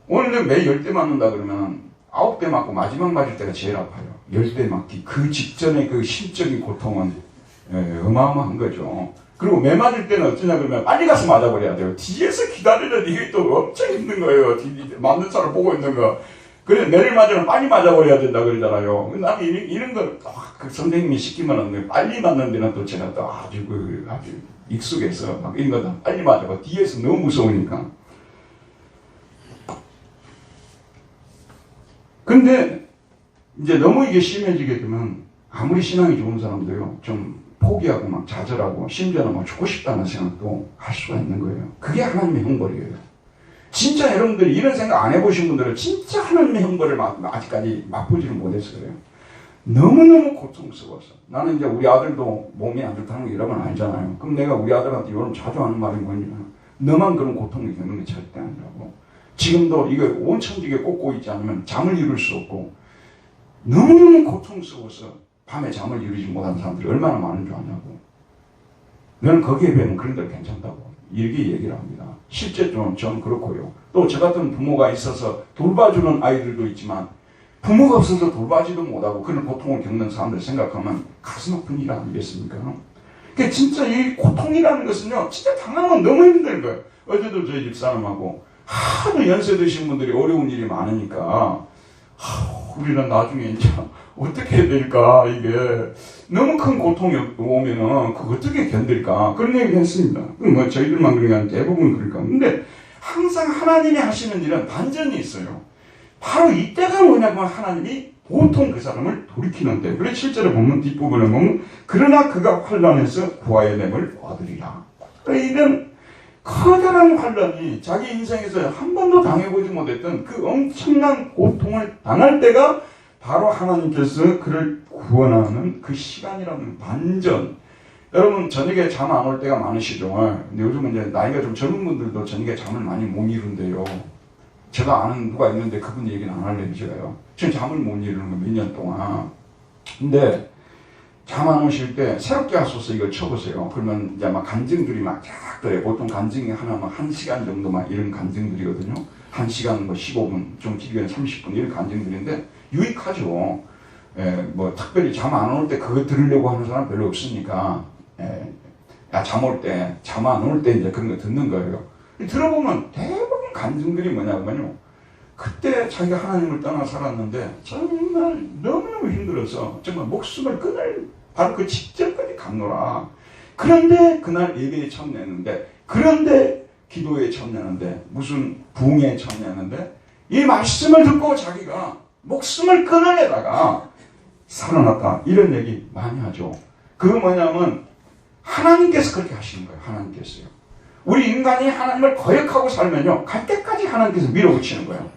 A: 오늘 매 10대 맞는다 그러면 9대 맞고 마지막 맞을 때가 제일 아파요. 10대 맞기. 그 직전의 그 심적인 고통은 어마어마한 거죠. 그리고 매 맞을 때는 어쩌냐 그러면 빨리 가서 맞아버려야 돼요. 뒤에서 기다리는 이게 또 엄청 힘든 거예요. 맞는 사람 보고 있는 거. 그래, 매를 맞으면 빨리 맞아버려야 된다 그러잖아요. 나는 이런 걸, 그 선생님이 시키면 빨리 맞는 데는 또 제가 또 아주 익숙해서 막 이런 거 빨리 맞아봐. 뒤에서 너무 무서우니까. 근데 이제 너무 이게 심해지게 되면 아무리 신앙이 좋은 사람도요, 좀 포기하고 막 좌절하고 심지어는 막 죽고 싶다는 생각도 할 수가 있는 거예요. 그게 하나님의 형벌이에요. 진짜 여러분들이 이런 생각 안 해보신 분들은 진짜 하나님의 형벌을 아직까지 맛보지를 못해서 그래요. 너무너무 고통스러워서. 나는 이제 우리 아들도 몸이 안 좋다는 거 여러분 알잖아요. 그럼 내가 우리 아들한테 요즘 자주 하는 말이 뭐냐면, 너만 그런 고통을 겪는 게 절대 아니라고. 지금도 이거 온천지게 꽂고 있지 않으면 잠을 이룰 수 없고, 너무너무 고통스러워서 밤에 잠을 이루지 못하는 사람들이 얼마나 많은 줄 아냐고. 너는 거기에 비하면 그런 대로 괜찮다고 이렇게 얘기를 합니다. 실제 저는 그렇고요. 또 저 같은 부모가 있어서 돌봐주는 아이들도 있지만 부모가 없어서 돌봐지도 못하고 그런 고통을 겪는 사람들 생각하면 가슴 아픈 일 아니겠습니까? 그러니까 진짜 이 고통이라는 것은요, 진짜 당하면 너무 힘든 거예요. 어제도 저희 집사람하고 하도 연세 드신 분들이 어려운 일이 많으니까 우리는 나중에 이제 어떻게 해야 될까, 이게 너무 큰 고통이 오면은 그거 어떻게 견딜까, 그런 얘기를 했습니다. 뭐 저희들만 그런 게 아니라 대부분 그럴까. 근데 항상 하나님이 하시는 일은 반전이 있어요. 바로 이때가 뭐냐면 하나님이 보통 그 사람을 돌이키는 때. 그래 실제로 보면 뒷부분을 보면 그러나 그가 환난에서 구하의 냄을 얻으리라. 이런 커다란 환난이 자기 인생에서 한 번도 당해보지 못했던 그 엄청난 고통을 당할 때가 바로 하나님께서 그를 구원하는 그 시간이라는 반전. 여러분 저녁에 잠 안 올 때가 많으시죠. 근데 요즘은 이제 나이가 좀 젊은 분들도 저녁에 잠을 많이 못 이룬대요. 제가 아는 누가 있는데 그분 얘기는 안 할래요, 제가요. 저는 잠을 못 이루는 거 몇 년 동안. 근데 잠 안 오실 때 새롭게 하소서 이걸 쳐보세요. 그러면 이제 막 간증들이 막 쫙 떠요. 보통 간증이 하나만 1시간 정도만 이런 간증들이거든요. 1시간 뭐 15분, 좀 길게는 30분 이런 간증들인데 유익하죠. 뭐 특별히 잠 안 올 때 그거 들으려고 하는 사람 별로 없으니까, 잠 올 때, 잠 안 올 때 이제 그런 거 듣는 거예요. 들어보면 대부분 간증들이 뭐냐면요, 그때 자기가 하나님을 떠나 살았는데 정말 너무너무 힘들어서 정말 목숨을 끊을 바로 그 직전까지 갔노라. 그런데 그날 예배에 참여했는데, 그런데 기도에 참여했는데, 무슨 부흥에 참여했는데 이 말씀을 듣고 자기가 목숨을 끊으려다가 살아났다. 이런 얘기 많이 하죠. 그거 뭐냐면 하나님께서 그렇게 하시는 거예요. 하나님께서요. 우리 인간이 하나님을 거역하고 살면요, 갈 때까지 하나님께서 밀어붙이는 거예요.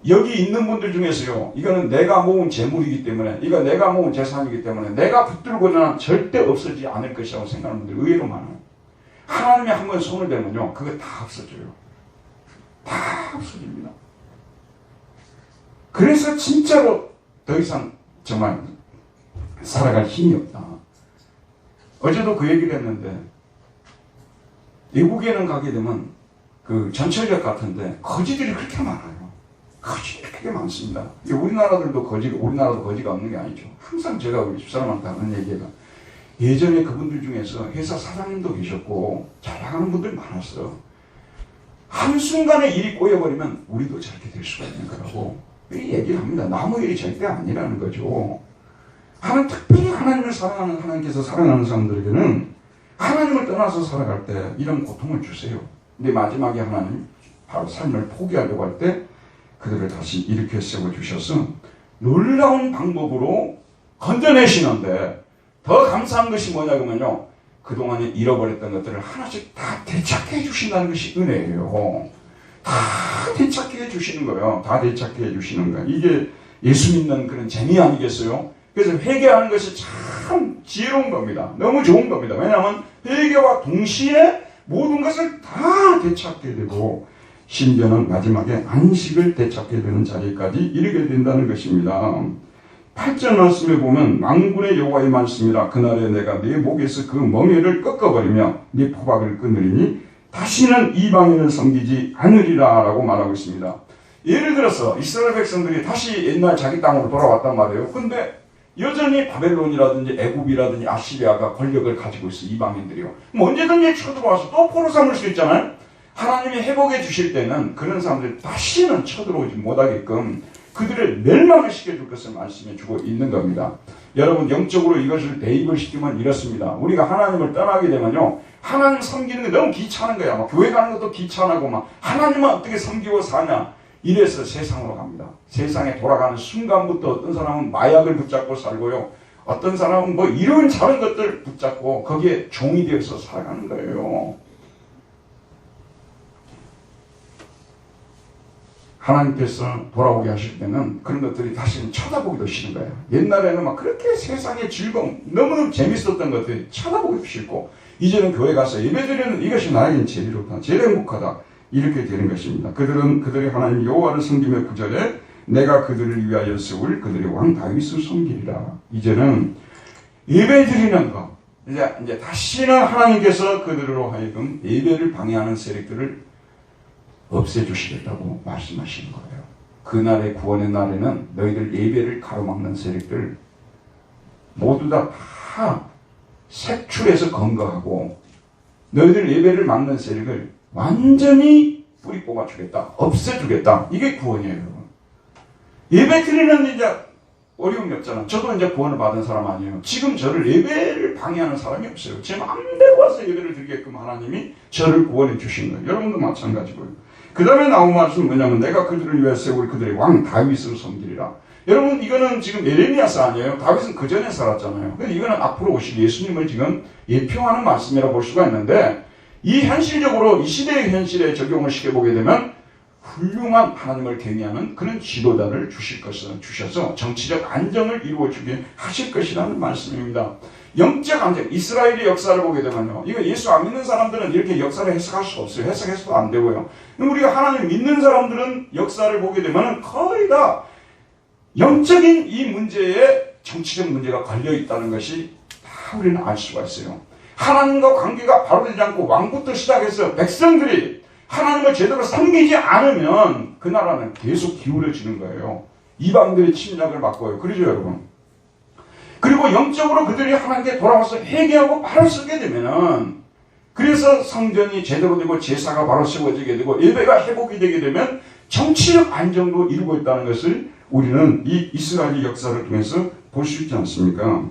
A: 여기 있는 분들 중에서요, 이거는 내가 모은 재물이기 때문에, 이거 내가 모은 재산이기 때문에 내가 붙들고는 절대 없어지지 않을 것이라고 생각하는 분들 의외로 많아요. 하나님이 한번 손을 대면요, 그거 다 없어져요. 다 없어집니다. 그래서 진짜로 더 이상 정말 살아갈 힘이 없다. 어제도 그 얘기를 했는데, 외국에는 가게 되면 그 전철역 같은데 거지들이 그렇게 많아요. 거지들이 그렇게 많습니다. 우리나라도 거지가 없는 게 아니죠. 항상 제가 우리 집사람한테 하는 얘기가, 예전에 그분들 중에서 회사 사장님도 계셨고 잘 나가는 분들 많았어요. 한순간에 일이 꼬여버리면 우리도 저렇게 될 수가 있는 거라고 이 얘기를 합니다. 나무 일이 절대 아니라는 거죠. 특별히 하나님을 사랑하는, 하나님께서 사랑하는 사람들에게는 하나님을 떠나서 살아갈 때 이런 고통을 주세요. 근데 마지막에 하나님 바로 삶을 포기하려고 할 때 그들을 다시 일으켜 세워주셔서 놀라운 방법으로 건져내시는데, 더 감사한 것이 뭐냐면요, 그동안에 잃어버렸던 것들을 하나씩 다 되찾게 해주신다는 것이 은혜예요. 다 되찾게 해주시는 거예요. 다 되찾게 해주시는 거예요. 이게 예수 믿는 그런 재미 아니겠어요? 그래서 회개하는 것이 참 지혜로운 겁니다. 너무 좋은 겁니다. 왜냐하면 회개와 동시에 모든 것을 다 되찾게 되고, 심지어는 마지막에 안식을 되찾게 되는 자리까지 이르게 된다는 것입니다. 8절 말씀에 보면 만군의 여호와의 말씀이라, 그날에 내가 네 목에서 그 멍에를 꺾어버리며 네 포박을 끊으리니 다시는 이방인을 섬기지 않으리라 라고 말하고 있습니다. 예를 들어서 이스라엘 백성들이 다시 옛날 자기 땅으로 돌아왔단 말이에요. 근데 여전히 바벨론이라든지 애굽이라든지 아시리아가 권력을 가지고 있어, 이방인들이요. 뭐 언제든지 쳐들어와서 또 포로 삼을 수 있잖아요. 하나님이 회복해 주실 때는 그런 사람들이 다시는 쳐들어오지 못하게끔 그들을 멸망을 시켜줄 것을 말씀해 주고 있는 겁니다. 여러분, 영적으로 이것을 대입을 시키면 이렇습니다. 우리가 하나님을 떠나게 되면요, 하나님 섬기는 게 너무 귀찮은 거야. 막 교회 가는 것도 귀찮고, 막 하나님은 어떻게 섬기고 사냐, 이래서 세상으로 갑니다. 세상에 돌아가는 순간부터 어떤 사람은 마약을 붙잡고 살고요, 어떤 사람은 뭐 이런 저런 것들 붙잡고 거기에 종이 되어서 살아가는 거예요. 하나님께서 돌아오게 하실 때는 그런 것들이 다시는 쳐다보기도 싫은 거예요. 옛날에는 막 그렇게 세상의 즐거움, 너무너무 재밌었던 것들이 쳐다보기도 싫고, 이제는 교회 가서 예배드리는 이것이 나에겐 제일 좋다, 제일 행복하다, 이렇게 되는 것입니다. 그들이 하나님 여호와를 섬기며 9절에 내가 그들을 위하여 세울 그들의 왕 다윗을 섬기리라. 이제는 예배드리는 것, 이제 다시는 하나님께서 그들로 하여금 예배를 방해하는 세력들을 없애주시겠다고 말씀하시는 거예요. 그날의 구원의 날에는 너희들 예배를 가로막는 세력들 모두 다 색출해서 건거하고 너희들 예배를 막는 세력을 완전히 뿌리 뽑아주겠다. 없애주겠다. 이게 구원이에요, 여러분. 예배 드리는 이제 어려움이 없잖아. 저도 이제 구원을 받은 사람 아니에요. 지금 저를 예배를 방해하는 사람이 없어요. 제 마음대로 와서 예배를 드리게끔 하나님이 저를 구원해 주신 거예요. 여러분도 마찬가지고요. 그 다음에 나온 말씀은 뭐냐면 내가 그들을 위해 세울 그들의 왕 다윗을 섬기리라. 여러분 이거는 지금 예레미야서 아니에요. 다윗은 그 전에 살았잖아요. 근데 이거는 앞으로 오실 예수님을 지금 예표하는 말씀이라고 볼 수가 있는데 이 현실적으로 이 시대의 현실에 적용을 시켜보게 되면 훌륭한 하나님을 경외하는 그런 지도자를 주셔서 정치적 안정을 이루어주게 하실 것이라는 말씀입니다. 영적 안정, 이스라엘의 역사를 보게 되면요. 이거 예수 안 믿는 사람들은 이렇게 역사를 해석할 수가 없어요. 해석해서도 안 되고요. 우리가 하나님 믿는 사람들은 역사를 보게 되면 거의 다 영적인 이 문제에 정치적 문제가 걸려 있다는 것이 다 우리는 알 수가 있어요. 하나님과 관계가 바로 되지 않고 왕부터 시작해서 백성들이 하나님을 제대로 섬기지 않으면 그 나라는 계속 기울어지는 거예요. 이방들의 침략을 받고요. 그러죠, 여러분? 그리고 영적으로 그들이 하나님께 돌아와서 회개하고 바로 서게 되면은 그래서 성전이 제대로 되고 제사가 바로 세워지게 되고 예배가 회복이 되게 되면 정치적 안정도 이루고 있다는 것을 우리는 이 이스라엘의 역사를 통해서 볼 수 있지 않습니까?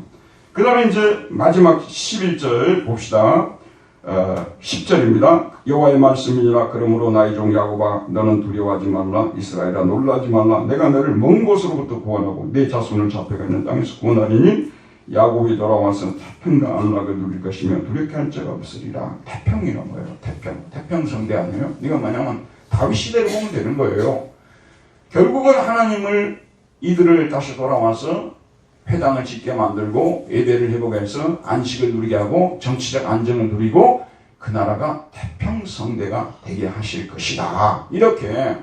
A: 그 다음에 이제 마지막 11절 봅시다. 10절입니다. 여호와의 말씀이니라. 그러므로 나의 종 야곱아 너는 두려워하지 말라. 이스라엘아 놀라지 말라. 내가 너를 먼 곳으로부터 구원하고 내 자손을 잡혀가 있는 땅에서 구원하리니 야곱이 돌아와서 태평과 안락을 누릴 것이며 두렵게 할 자가 없으리라. 태평이란 거예요. 태평성대 아니에요? 이거 뭐냐면 다윗 시대를 보면 되는 거예요. 결국은 하나님을 이들을 다시 돌아와서 회당을 짓게 만들고 예배를 회복해서 안식을 누리게 하고 정치적 안정을 누리고 그 나라가 태평성대가 되게 하실 것이다. 이렇게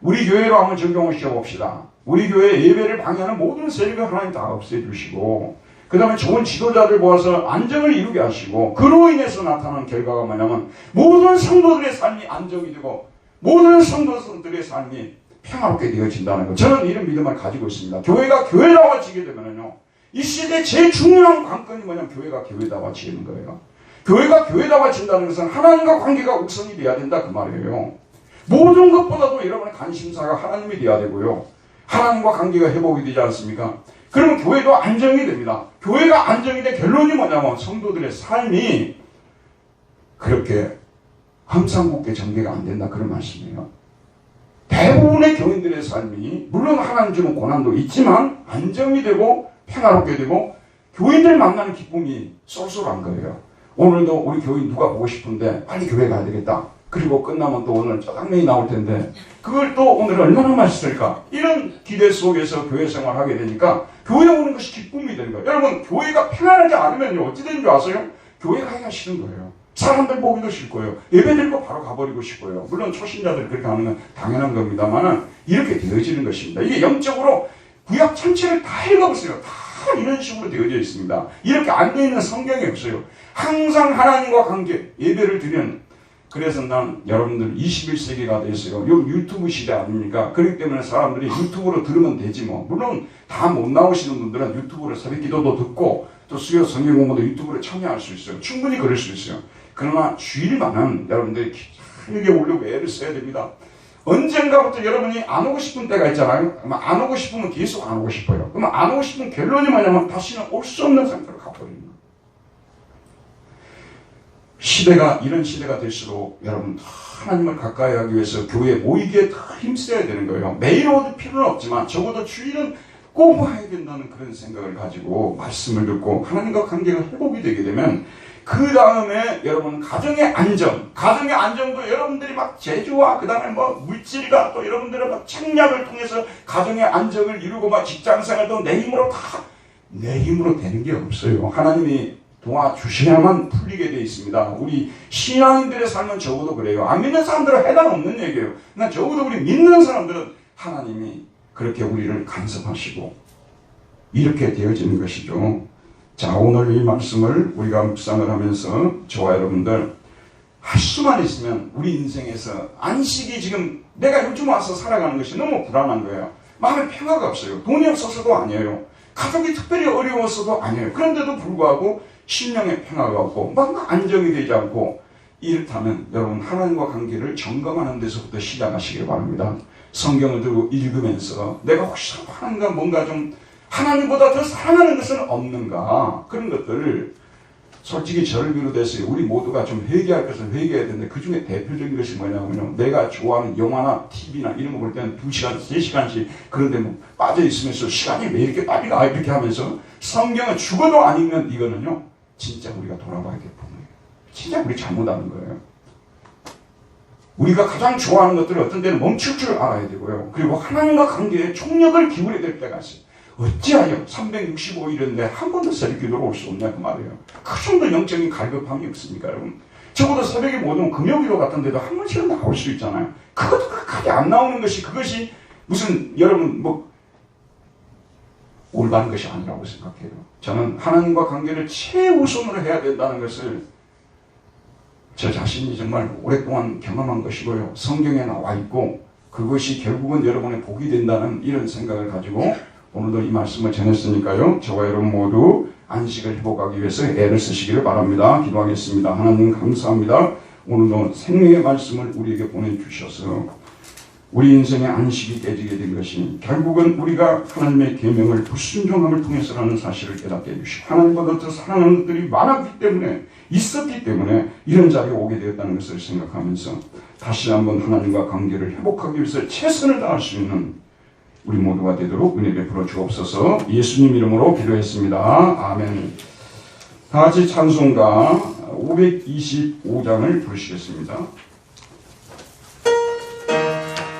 A: 우리 교회로 한번 적용을 시켜봅시다. 우리 교회 예배를 방해하는 모든 세력을 하나님 다 없애주시고 그 다음에 좋은 지도자를 모아서 안정을 이루게 하시고 그로 인해서 나타나는 결과가 뭐냐면 모든 성도들의 삶이 안정이 되고 모든 성도들의 삶이 평화롭게 되어진다는 것. 저는 이런 믿음을 가지고 있습니다. 교회가 교회다워지게 되면요. 이 시대의 제일 중요한 관건이 뭐냐면 교회가 교회다워지는 거예요. 교회가 교회다워진다는 것은 하나님과 관계가 우선이 돼야 된다 그 말이에요. 모든 것보다도 여러분의 관심사가 하나님이 돼야 되고요. 하나님과 관계가 회복이 되지 않습니까? 그러면 교회도 안정이 됩니다. 교회가 안정이 된 결론이 뭐냐면 성도들의 삶이 그렇게 험상궂게 전개가 안 된다 그런 말씀이에요. 대부분의 교인들의 삶이 물론 하나님 주는 고난도 있지만 안정이 되고 평화롭게 되고 교인들 만나는 기쁨이 쏠쏠한 거예요. 오늘도 우리 교인 누가 보고 싶은데 빨리 교회 가야 되겠다. 그리고 끝나면 또 오늘 짜장면이 나올 텐데 그걸 또 오늘 얼마나 맛있을까. 이런 기대 속에서 교회 생활하게 되니까 교회 오는 것이 기쁨이 되는 거예요. 여러분 교회가 편안하지 않으면요 어찌 되는 줄 아세요? 교회 가기가 싫은 거예요. 사람들 보기도 싫고요. 예배 드리고 바로 가버리고 싶고요. 물론 초신자들 그렇게 하는 건 당연한 겁니다만 이렇게 되어지는 것입니다. 이게 영적으로 구약 전체를 다 읽어보세요. 다 이런 식으로 되어져 있습니다. 이렇게 안 되어 있는 성경이 없어요. 항상 하나님과 관계, 예배를 드리는 그래서 난 여러분들 21세기가 됐어요. 요 유튜브 시대 아닙니까? 그렇기 때문에 사람들이 유튜브로 들으면 되지 뭐. 물론 다 못 나오시는 분들은 유튜브로 새벽 기도도 듣고 또 수요 성경 공부도 유튜브로 참여할 수 있어요. 충분히 그럴 수 있어요. 그러나 주일만은 여러분들이 길게 오려고 애를 써야 됩니다. 언젠가부터 여러분이 안 오고 싶은 때가 있잖아요. 안 오고 싶으면 계속 안 오고 싶어요. 그러면 안 오고 싶은 결론이 뭐냐면 다시는 올 수 없는 상태로 가버립니다. 시대가 이런 시대가 될수록 여러분 하나님을 가까이 하기 위해서 교회에 모이기에 더 힘써야 되는 거예요. 매일 오도 필요는 없지만 적어도 주일은 꼭 와야 된다는 그런 생각을 가지고 말씀을 듣고 하나님과 관계가 회복이 되게 되면 그 다음에 여러분 가정의 안정도 여러분들이 막 재주와 그 다음에 뭐 물질과 또 여러분들은 막 책략을 통해서 가정의 안정을 이루고 막 직장생활도 내 힘으로 되는 게 없어요. 하나님이 도와주셔야만 풀리게 되어 있습니다. 우리 신앙인들의 삶은 적어도 그래요. 안 믿는 사람들은 해당 없는 얘기예요. 그러나 적어도 우리 믿는 사람들은 하나님이 그렇게 우리를 간섭하시고 이렇게 되어지는 것이죠. 자, 오늘 이 말씀을 우리가 묵상을 하면서 저와 여러분들 할 수만 있으면 우리 인생에서 안식이 지금 내가 요즘 와서 살아가는 것이 너무 불안한 거예요. 마음에 평화가 없어요. 돈이 없어서도 아니에요. 가족이 특별히 어려워서도 아니에요. 그런데도 불구하고 심령의 평화가 없고 뭔가 안정이 되지 않고, 이렇다면 여러분 하나님과 관계를 점검하는 데서부터 시작하시길 바랍니다. 성경을 들고 읽으면서 내가 혹시 하나님과 뭔가 좀 하나님보다 더 사랑하는 것은 없는가, 그런 것들을 솔직히 저를 비롯해서 우리 모두가 좀 회개할 것을 회개해야 되는데, 그 중에 대표적인 것이 뭐냐면요, 내가 좋아하는 영화나 TV나 이런 거 볼 때는 2시간, 3시간씩 그런데 뭐 빠져 있으면서 시간이 왜 이렇게 빨리 가 이렇게 하면서 성경을 죽어도 안 읽는 이거는요, 진짜 우리가 돌아봐야 될 부분이에요. 진짜 우리 잘못하는 거예요. 우리가 가장 좋아하는 것들을 어떤 때는 멈출 줄 알아야 되고요. 그리고 하나님과 관계에 총력을 기울여야 될 때가 있어요. 어찌하여 365일인데 한 번도 새벽 기도로 올 수 없냐 그 말이에요. 그 정도 영적인 갈급함이 없습니까 여러분? 적어도 새벽에 못 오면 금요기도 같은데도 한 번씩은 나올 수 있잖아요. 그것도 끝까지 안 나오는 것이, 그것이 무슨 여러분 뭐 올바른 것이 아니라고 생각해요. 저는 하나님과 관계를 최우선으로 해야 된다는 것을 저 자신이 정말 오랫동안 경험한 것이고요. 성경에 나와 있고 그것이 결국은 여러분의 복이 된다는 이런 생각을 가지고 오늘도 이 말씀을 전했으니까요. 저와 여러분 모두 안식을 회복하기 위해서 애를 쓰시기를 바랍니다. 기도하겠습니다. 하나님 감사합니다. 오늘도 생명의 말씀을 우리에게 보내주셔서 우리 인생의 안식이 깨지게 된 것이 결국은 우리가 하나님의 계명을 불순종함을 통해서라는 사실을 깨닫게 해주시고, 하나님보다 더 사랑하는 것들이 많았기 때문에, 있었기 때문에 이런 자리에 오게 되었다는 것을 생각하면서 다시 한번 하나님과 관계를 회복하기 위해서 최선을 다할 수 있는 우리 모두가 되도록 은혜 베풀어 주옵소서. 예수님 이름으로 기도했습니다. 아멘. 다 같이 찬송가 525장을 부르시겠습니다.